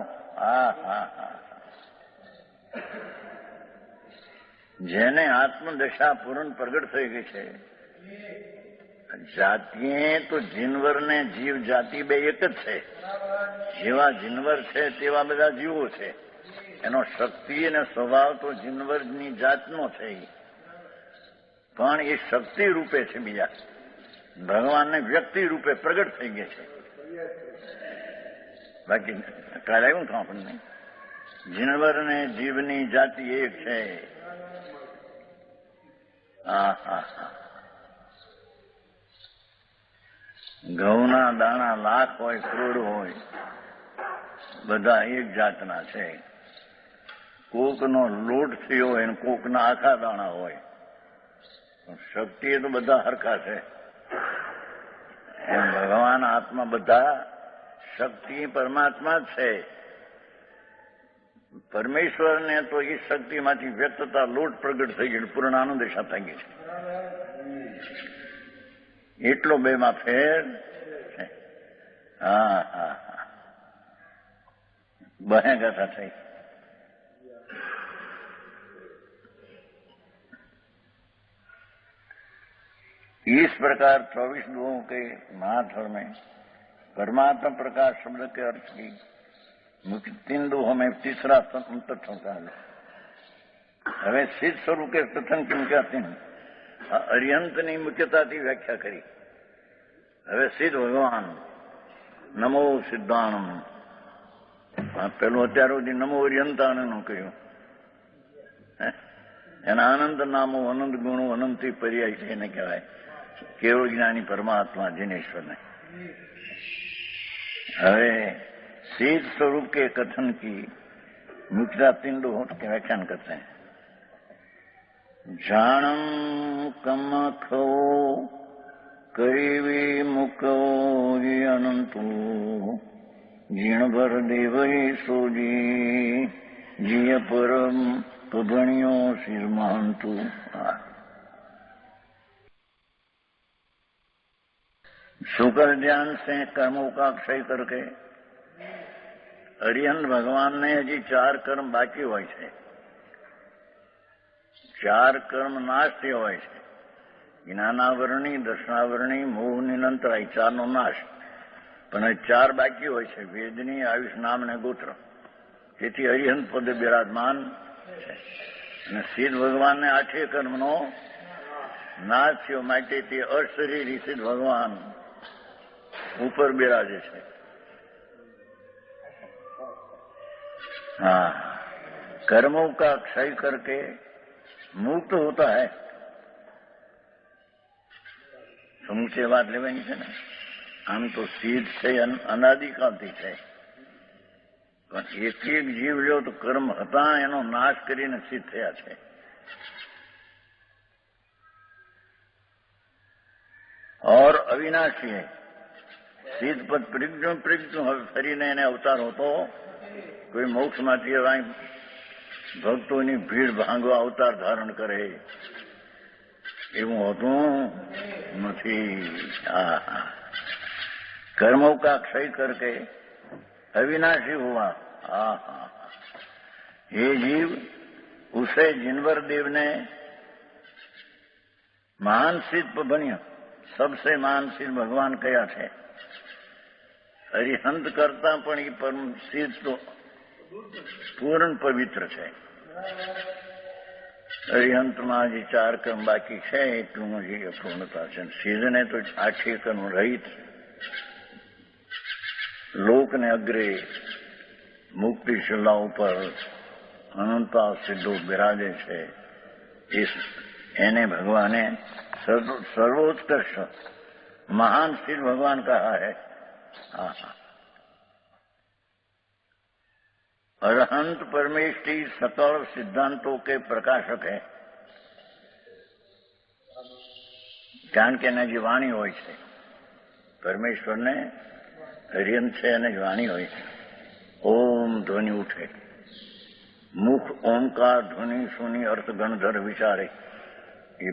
જેને આત્મદશા પૂર્ણ પ્રગટ થઈ ગઈ છે જાતિએ તો જીનવર ને જીવ જાતિ બે એક જ છે જેવા જીનવર છે તેવા બધા જીવો છે એનો શક્તિ અને સ્વભાવ તો જીનવરની જાતનો છે પણ એ શક્તિ રૂપે છે બીજા ભગવાનને વ્યક્તિ રૂપે પ્રગટ થઈ ગયા છે બાકી કાલે એવું થયું આપણને જીનવર ને જીવની જાતિ એક છે ઘઉંના દાણા લાખ હોય કરોડ હોય બધા એક જાતના છે કોકનો લોટ થયો હોય અને કોકના આખા દાણા હોય શક્તિ એ તો બધા હરખા છે એમ ભગવાન આત્મા બધા શક્તિ પરમાત્મા જ છે પરમેશ્વરને તો એ શક્તિમાંથી વ્યક્તતા લોટ પ્રગટ થઈ ગઈ પૂર્ણ આનંદ દશા થઈ ગઈ છે એટલો બેમાં ફેર છે બહે ગાથા થઈ इस प्रकार 24 दुओं के महाधर्म में परमात्मा प्रकाश शब्द के अर्थ की मुख्य 3 दुओं में तीसरा अंतर होता है હવે સિદ્ધ સ્વરૂપે કથન કેમ કહેતી અર્યંતની મુખ્યતાથી વ્યાખ્યા કરી હવે સિદ્ધ ભગવાન નમો સિદ્ધાણમ પેલું અત્યાર સુધી નમો અર્યંતાનું કહ્યું એના અનંત નામો અનંત ગુણો અનંતી પર્યાય છે એને કહેવાય केवल ज्ञानी परमात्मा जिनेश्वर ने હવે सिद्ध स्वरूप के कथन की मुख्यता 3 दोहों के व्याख्यान करते हैं જાણમ કમખો કરીવી મુકો અનંતુ જીણભર દેવઈ સોજી જીય પરમ કભણિયો શિરમાંતુ शुक्र ध्यान से कर्मों का क्षय करके અરિહંત ભગવાનને હજી 4 કર્મ બાકી હોય છે. 4 કર્મ નાશ થયો હોય છે. જ્ઞાનાવરણી, દર્શનાવરણી, મોહની અંતરાય, 4નો નાશ. પણ 4 બાકી હોય છે: વેદની, આયુષ, નામ અને ગોત્ર. તેથી અરિહંત પદે બિરાજમાન છે. અને સિદ્ધ ભગવાનને 8 કર્મનો નાશ થયો, માટે તે અશરીરી સિદ્ધ ભગવાન ઉપર બિરાજે છે. हाँ, कर्मों का क्षय करके मुक्त होता है. સમુચય વાત લેવાની છે ને. આમ તો સિદ્ધ છે, અનાદિકાળથી છે, પણ એક એક જીવ લ્યો તો કર્મ હતા એનો નાશ કરીને સિદ્ધ થયા છે. और अविनाशी है. સિદ્ધ પદ પ્રજ્ઞ હવે ફરીને એને અવતાર હોતો કોઈ મોક્ષમાંથી ભક્તોની ભીડ ભાંગવા અવતાર ધારણ કરે એવું હોતું નથી. કર્મો કા ક્ષય કરકે अविनाशी हुआ. ये जीव उसे जिनवर देव ने महान सिद्ध बनिया. सबसे महान सिद्ध भगवान कया है. અરિહંત કરતા પણ એ પરમ સિદ્ધ તો પૂર્ણ પવિત્ર છે. અરિહંતમાં જે 4 કર્મ બાકી છે એટલું હજી અપૂર્ણતા છે. સિદ્ધને તો 8 કર્મ રહિત, લોકને અગ્રે મુક્તિ શિલા ઉપર અનંતા સિદ્ધો બિરાજે છે. એને ભગવાને સર્વોત્કર્ષ महान सिद्ध भगवान कहा है. अरहंत परमेष्ठी सकल सिद्धांतों के प्रकाशक है. કારણ કે એના જે વાણી હોય છે, પરમેશ્વરને અરિહંત છે અને જ વાણી હોય છે. ઓમ ધ્વનિ ઉઠે, મુખ ઓમકાર ધ્વનિ સુની અર્થ ગણધર વિચારે. એ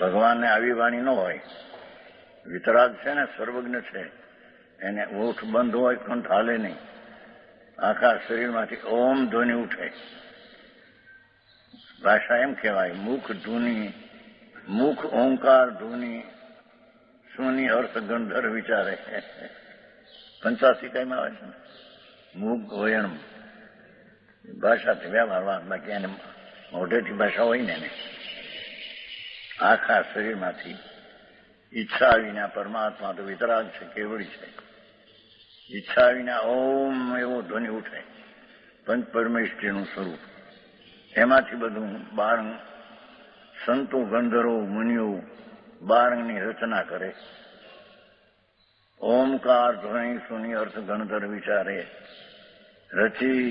ભગવાનને આવી વાણી ન હોય. વિતરાગ છે ને, સર્વજ્ઞ છે, એને ઓઠ બંધ હોય, કંઠ હાલે નહીં. આખા શરીરમાંથી ઓમ ધ્વનિ ઉઠે. ભાષા એમ કહેવાય, મુખ ધ્વનિ, મુખ ઓંકાર ધ્વનિ સુની અર્થ ગણધર વિચારે. 85 કઈમાં આવે છે ને, મુખ વયણ ભાષાથી વ્યવહાર, બાકી એને મોઢેથી ભાષા હોય ને એને. આખા શરીરમાંથી ઈચ્છા વિના પરમાત્મા તો વિતરાગ છે, કેવળી છે. ઈચ્છા વિના ઓમ એવો ધ્વનિ ઉઠે. પંચ પરમેષ્ઠીનું સ્વરૂપ. એમાંથી બધું બારંગ સંતો, ગંધર્વો, મુનિઓ બારંગની રચના કરે. ઓમકાર ધ્વનિ સુની અર્થ ગણધર વિચારે. રચી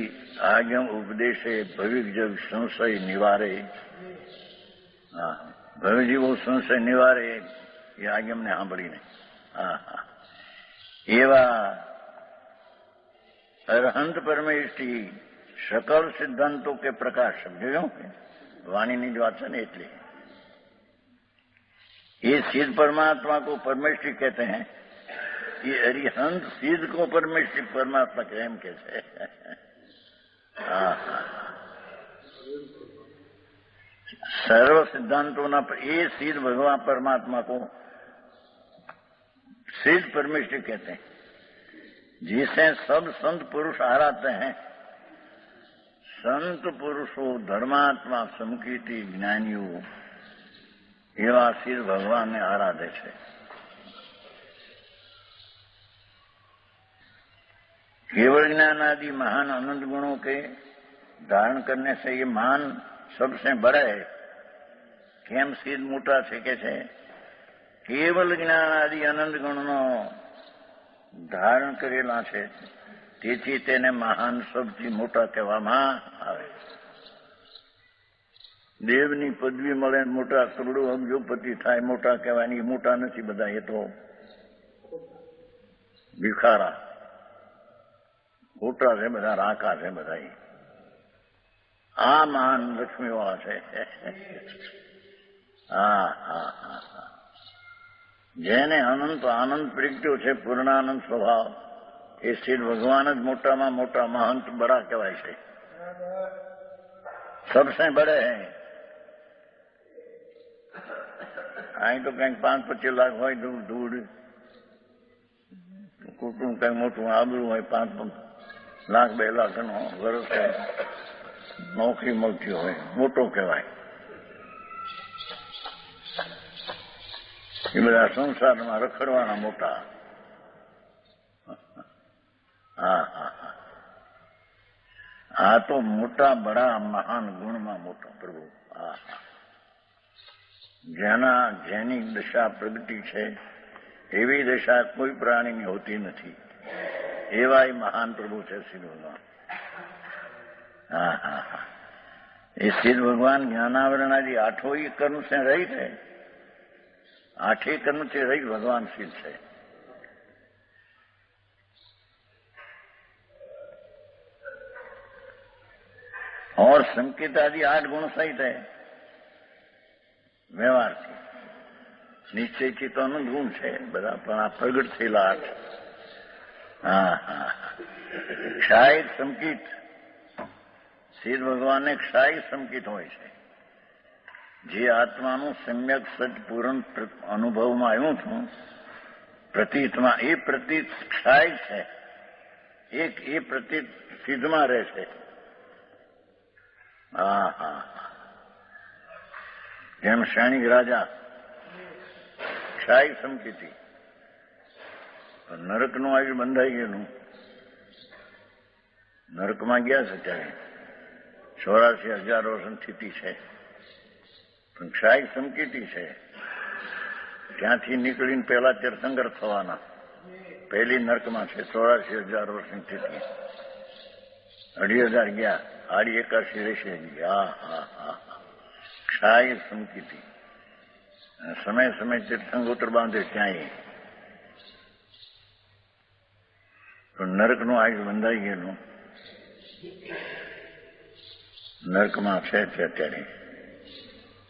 આજ્ઞમ ઉપદેશે ભવિક જગ સંશય નિવારે. ભવજીવો સંશય નિવારે એ આજ્ઞમને સાંભળીને. એવા અરહંત પરમેષ્ઠી सकल सिद्धांतों के प्रकाशक. જોયું વાણીની જ વાત છે ને. એટલે ये सिद्ध परमात्मा को परमेष्ठी कहते हैं. ये अरिहंत सिद्ध को परमेष्ठी परमात्मा के एम कहते हैं. सर्व सिद्धांतों ना ये सिद्ध भगवान परमात्मा को सिद्ध परमेष्ठी कहते हैं, जिसे सब संत पुरुष आराधते हैं. संत पुरुषों, धर्मात्मा, समकीर्ति, ज्ञानियों एवं सिद्ध भगवान ने आराधे છે. केवल ज्ञान आदि महान अनंत गुणों के धारण करने से ये महान सबसे बड़ा है. કેમ સિદ્ધ મોટા છે કે છે? કેવલ જ્ઞાન આદિ અનંત ગુણનો ધારણ કરેલા છે, તેથી તેને મહાન સૌથી મોટા કહેવામાં આવે. દેવની પદવી મળે, મોટા કરોડો અબજોપતિ થાય, મોટા કહેવાય. મોટા નથી બધા, એ તો ભિખારા ખોટા છે બધા, રાકા છે બધા. આ મહાન લક્ષ્મીવાળા છે. જેને અનંત આનંદ પ્રગટ્યો છે, પૂર્ણાનંદ સ્વભાવ, એ સિદ્ધ ભગવાન જ મોટામાં મોટા મહંત બડા કહેવાય છે. सबसे बड़े हैं. અહીં તો કંઈક 5-25 લાખ હોય ધૂળ કુટુંબ કંઈક મોટું આબરું હોય 5 લાખ 2 લાખનો વર્ષ હોય નોકરી મળતી હોય મોટો કહેવાય. એ બધા સંસારમાં રખડવાના મોટા. હા હા હા આ તો મોટા બડા મહાન ગુણમાં મોટો પ્રભુ. હા હા જેની દશા પ્રગતિ છે એવી દશા કોઈ પ્રાણીની હોતી નથી. એવા મહાન પ્રભુ છે સિદ્ધ ભગવાન. હા હા હા એ સિદ્ધ ભગવાન જ્ઞાનાવરણાદી 8 કર્મ से रहित है. 8 कर्म से रहित भगवान सिद्ध है. और संकेत आदि 8 गुण सहित है. વ્યવહારથી નિશ્ચયથી તો અનંત ગુણ છે બધા, પણ આ પ્રગટ થયેલા 8. હા હા ક્ષાય સંકિત સિદ્ધ ભગવાનને ક્ષાય સંકિત હોય છે. જે આત્માનું સમ્યક સચ પૂર્ણ અનુભવમાં આવ્યું હતું પ્રતીતમાં, એ પ્રતીત ક્ષાય છે. એ પ્રતીત સિદ્ધમાં રહે છે. હા હા જેમ સૈનિક રાજા ક્ષાય સંકિતિ, નરકનું આવ્યું બંધાઈ ગયેલું. નરકમાં ગયા છે ત્યારે 84,000 વર્ષની સ્થિતિ છે, પણ ક્ષાય સંકિતિ છે. ત્યાંથી નીકળીને પહેલા તીર્થંકર થવાના. પહેલી નરકમાં છે 84,000 વર્ષની સ્થિતિ. 2,500 ગયા, 81 રહેશે. હા હા હા ક્ષાય સંકિતિ. સમય સમય તીર્થંગોત્ર બાંધે ક્યાંય. તો નરકનું આયુષ બંધાઈ ગયેલું નરકમાં છે અત્યારે.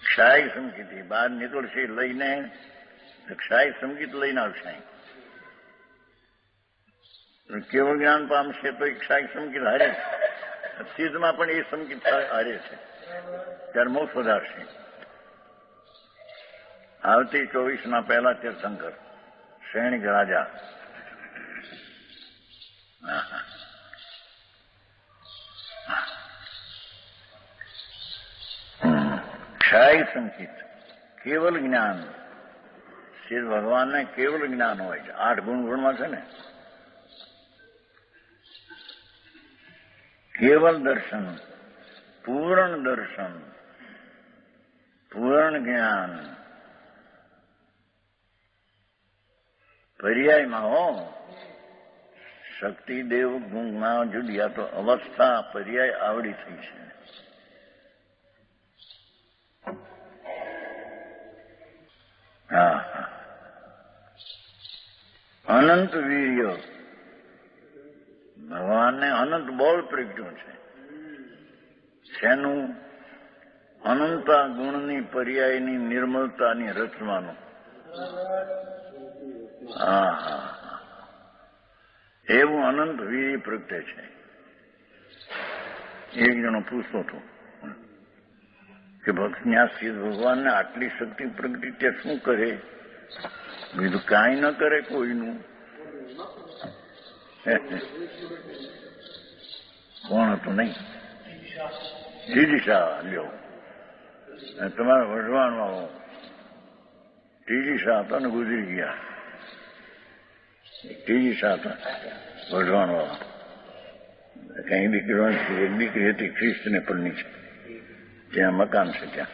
ક્ષાય સંકિતિ બહાર નીકળશે લઈને, ક્ષાય સંકિત લઈને આવશે. કેવળ જ્ઞાન પામશે તો ક્ષાય સંકિત હારે. સિદ્ધમાં પણ એ સંકિત હારે છે. ત્યારે મોક્ષ વધારશે. આવતી 24 પહેલા તીર્થંકર સૈનિક રાજા. ક્ષાય સંકિત કેવલ જ્ઞાન. સિદ્ધ ભગવાનને કેવલ જ્ઞાન હોય છે. 8 ગુણમાં છે ને. કેવલ દર્શન, પૂર્ણ દર્શન, પૂર્ણ જ્ઞાન. પર્યાયમાં હો શક્તિદેવ ગુણમાં જુદી. આ તો અવસ્થા પર્યાય આવડી થઈ છે. હા હા અનંત વીર્ય. ભગવાનને અનંત બળ પ્રગટ્યું છે. શેનું? અનંતા ગુણની પર્યાયની નિર્મળતાની રચવાનું. હા હા એવું અનંત વીર્ય પ્રગટે છે. એક જણો પૂછતો હતો કે ભક્ત સિદ્ધ ભગવાનને આટલી શક્તિ પ્રગટી તે શું કરે? બીજું કાંઈ ન કરે કોઈનું. કોણ હતું? નહીં ટીજી લ્યો તમારે વઢવાણમાં ટીજી શાહ હતા ને ગુજરી ગયા. ટીજી શાહ હતા વઢવાણમાં. કઈ દીકરી હતી ખ્રિસ્તને પરની છે. ત્યાં મકાન છે ત્યાં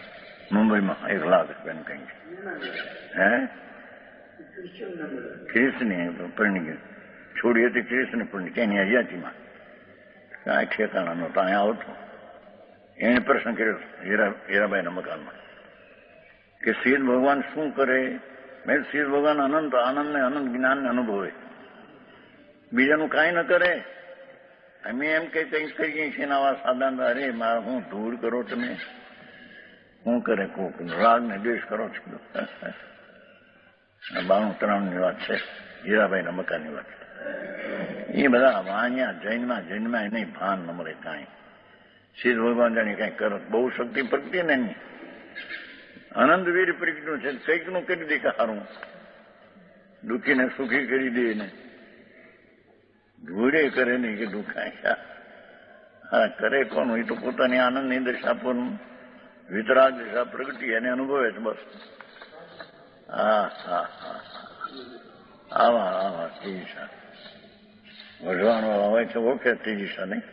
મુંબઈમાં 1 લાખ રૂપિયાનું કઈ છે. હે ખ્રિસ્તની પરણી ગઈ છોડી હતી. ખ્રિસ્તને પરણી ત્યાંની આઝાદીમાં કાંઈ ઠેકાણા નહોતા. અહીંયા આવતો એને પ્રશ્ન કર્યો હીરાબાઈના મકાનમાં કે સિદ્ધ ભગવાન શું કરે? મેં સિદ્ધ ભગવાન અનંત આનંદને અનંત જ્ઞાનને અનુભવે, બીજાનું કાંઈ ન કરે. અમે એમ કે કંઈ કરીએ છીએ આવા સાધન. અરે મારે હું ધૂળ કરો તમે, શું કરે કોક રાગ ને દ્વેષ કરો છો. 92-93 વાત છે. હીરાબાઈના મકાનની વાત. એ બધા વાણિયા જૈનમાં નહીં ભાન ન મળે કાંઈ. સિદ્ધ ભગવાન જાણે કાંઈ કરે બહુ શક્તિ પ્રગટી ને એની અનંત વીર પ્રગટ્યું છે. કંઈકનું કરી દે કે સારું દુઃખીને સુખી કરી દે ને ઘોડે કરે નહીં કે દુખાય. હા કરે કોણ? એ તો પોતાની આનંદની દશા પર વિતરાગ દશા પ્રગટી એને અનુભવે છે બસ. હા હા હા આવા તેજીશા વઢવાનો હોય છે ઓળખે તેજીશા નહીં.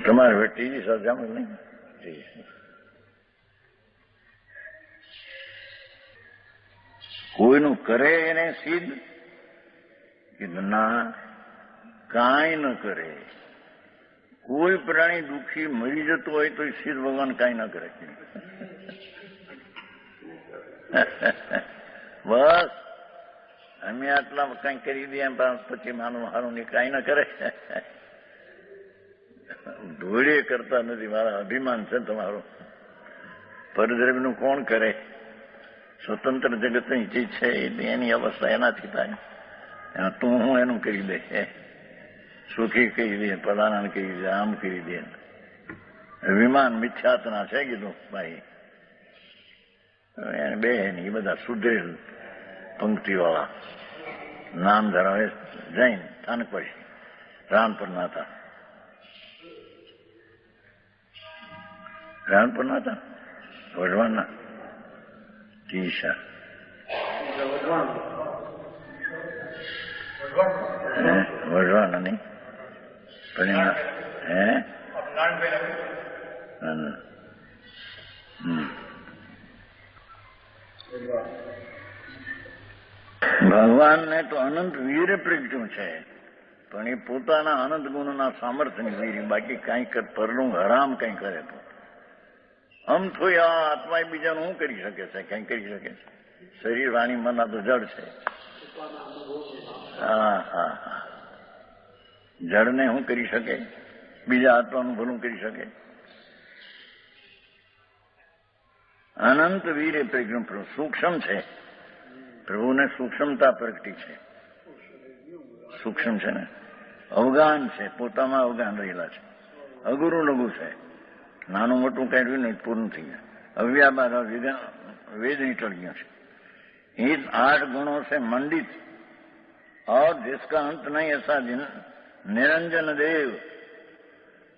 તમારે હવે તેજીશા જામે નહીં. કોઈનું કરે એને સિદ્ધ કે ના કાંઈ ન કરે. કોઈ પ્રાણી દુઃખી મરી જતો હોય તો સિદ્ધ ભગવાન કાંઈ ન કરે. બસ અમે આટલા કંઈ કરી દઈએ પછી માનું હારું ને કાંઈ ન કરે. ધોળે કરતા નથી. મારા અભિમાન છે તમારું. પરદ્રવ્યનું કોણ કરે? સ્વતંત્ર જગતની ચીજ છે એની અવસ્થા એનાથી થાય. તું હું એનું કરી દે સુખી કહી દે પ્રધાન કહી દે આમ કરી દે. વિમાન મિથ્યાત્ના છે કીધું ભાઈ. એને બે એ બધા સુધરેલ પંક્તિવાળા નામ ધરાવે જૈન થાનકવાસી રાણપુર નાતા વઢવાણના ટીશા વઢવાના નહીં પણ ભગવાનને તો અનંત વીર પ્રગટ્યું છે પણ એ પોતાના અનંત ગુણના સામર્થ્યની વીર. બાકી કાંઈ પરનું હરામ કંઈ કરે તો આમ થોઈ આ આત્મા બીજાનું શું કરી શકે છે? કંઈ કરી શકે છે? શરીર વાણી મન આ તો જડ છે. હા હા હા જડને શું કરી શકે? બીજા આત્માનું ભલું કરી શકે? અનંત વીરે પ્રજ્ઞ સૂક્ષ્મ છે. પ્રભુને સૂક્ષ્મતા પ્રગટી છે. સૂક્ષ્મ છે ને અવગાન છે. પોતામાં અવગાન રહેલા છે. અગુરુ લઘુ છે. નાનું મોટું કઈ રહ્યું નહીં પૂર્ણ થઈ ગયા. અવ્યાબાદ વેદ નીકળ ગયો છે. इन 8 गुणों से मंडित और जिसका अंत नहीं ऐसा निरंजन देव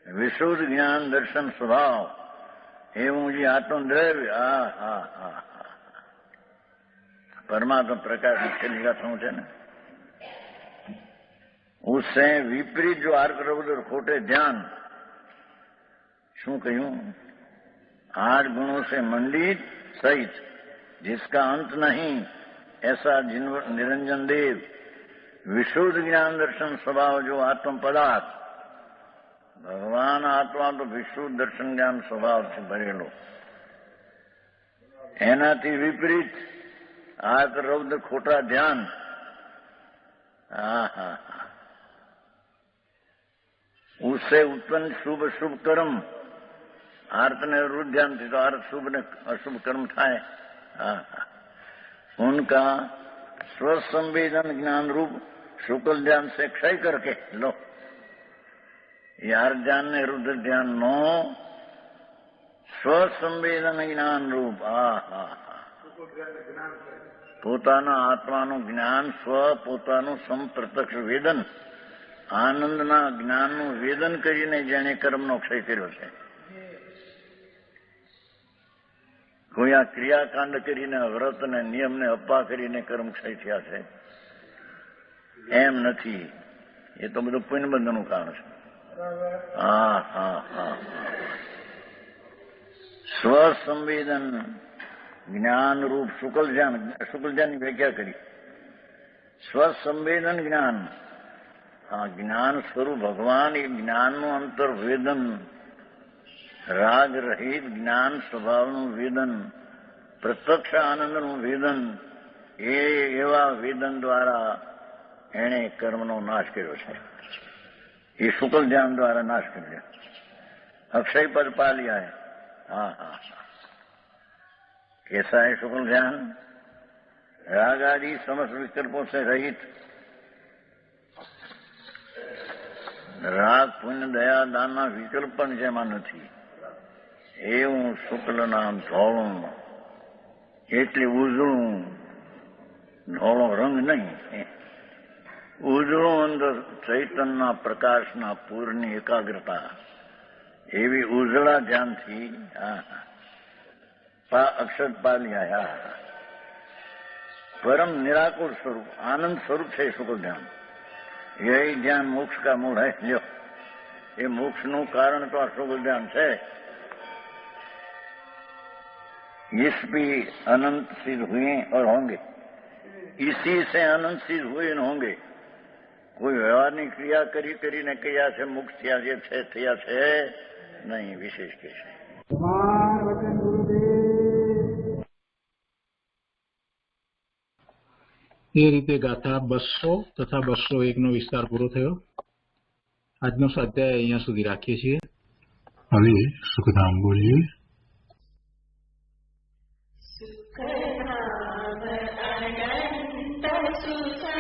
विशुद्ध ज्ञान दर्शन स्वभाव एवं मुझे आत्मद्रव्य परमात्मा प्रकाश छेल्ली गाथाओं છે ને उससे विपरीत जो आर्क रौद्र खोटे ध्यान શું કહ્યું? 8 गुणों से मंडित सहित जिसका अंत नहीं ऐसा निरंजन देव विशुद्ध ज्ञान दर्शन स्वभाव जो आत्म पदार्थ भगवान आत्मा तो विशुद्ध दर्शन ज्ञान स्वभाव से भरेलो एनाथी विपरीत आर्क रौद्र खोटा ध्यान उससे उत्पन्न शुभ शुभ कर्म आर्त ने रुद्ध ध्यान थी तो आर्त शुभ ने अशुभ कर्म थाय उनका स्वसंवेदन ज्ञान रूप शुक्ल ध्यान से क्षय करके लो यार ध्यान ने रुद्र ध्यान नो स्वसंवेदन ज्ञान रूप પોતાના આત્માનું જ્ઞાન સ્વ પોતાનું સંપ્રત્યક્ષ વેદન આનંદના જ્ઞાનનું વેદન કરીને જેણે કર્મનો ક્ષય કર્યો છે. કોઈ આ ક્રિયાકાંડ કરીને વ્રત ને નિયમને અપ્પા કરીને કર્મ ક્ષય થયા છે એમ નથી. એ તો બધું પુણ્યબંધનું કારણ છે. સ્વસંવેદન જ્ઞાન રૂપ શુક્લ ધ્યાનની વ્યાખ્યા કરી. સ્વસંવેદન જ્ઞાન જ્ઞાન સ્વરૂપ ભગવાન એ જ્ઞાનનું અંતર્વેદન રાગ રહિત જ્ઞાન સ્વભાવનું વેદન પ્રત્યક્ષ આનંદનું વેદન એવા વેદન દ્વારા એણે કર્મનો નાશ કર્યો છે. એ શુક્લ ધ્યાન દ્વારા નાશ કર્યો. અક્ષય પદ પાલ્યા कैसा है शुक्ल ध्यान? राग आदि समस्त विकल्पों से रहित, राग पुण्य दया दानना વિકલ્પ પણ જેમાં નથી એવું શુક્લના ધોળું, એટલે ઉજળું, ધોળો રંગ નહીં, ઉજળું અંદર ચૈતનના પ્રકાશના પૂરની એકાગ્રતા, એવી ઉજળા ધ્યાનથી અક્ષર પાલ્યા परम निराकुर स्वरूप आनंद स्वरूप है शुक्ल ध्यान। यही ध्यान मोक्ष का मूल है। जो ये मोक्ष નું कारण तो આ શુક્લ ध्यान है। इस भी अनंत सिद्ध हुए और होंगे, इसी से अनंत सिद्ध हुए न होंगे। कोई व्यवहाરની ક્રિયા કરીને કયા છે મોક્ષ થયા છે થયા છે નહીં, વિશેષ કે છે। એ રીતે ગાથા 200 તથા 201 નો વિસ્તાર પૂરો થયો। આજનો સ્વાધ્યાય અહીંયા સુધી રાખીએ છીએ। હવે સુખધામ બોલીએ। સુખધામ અનંત સુખ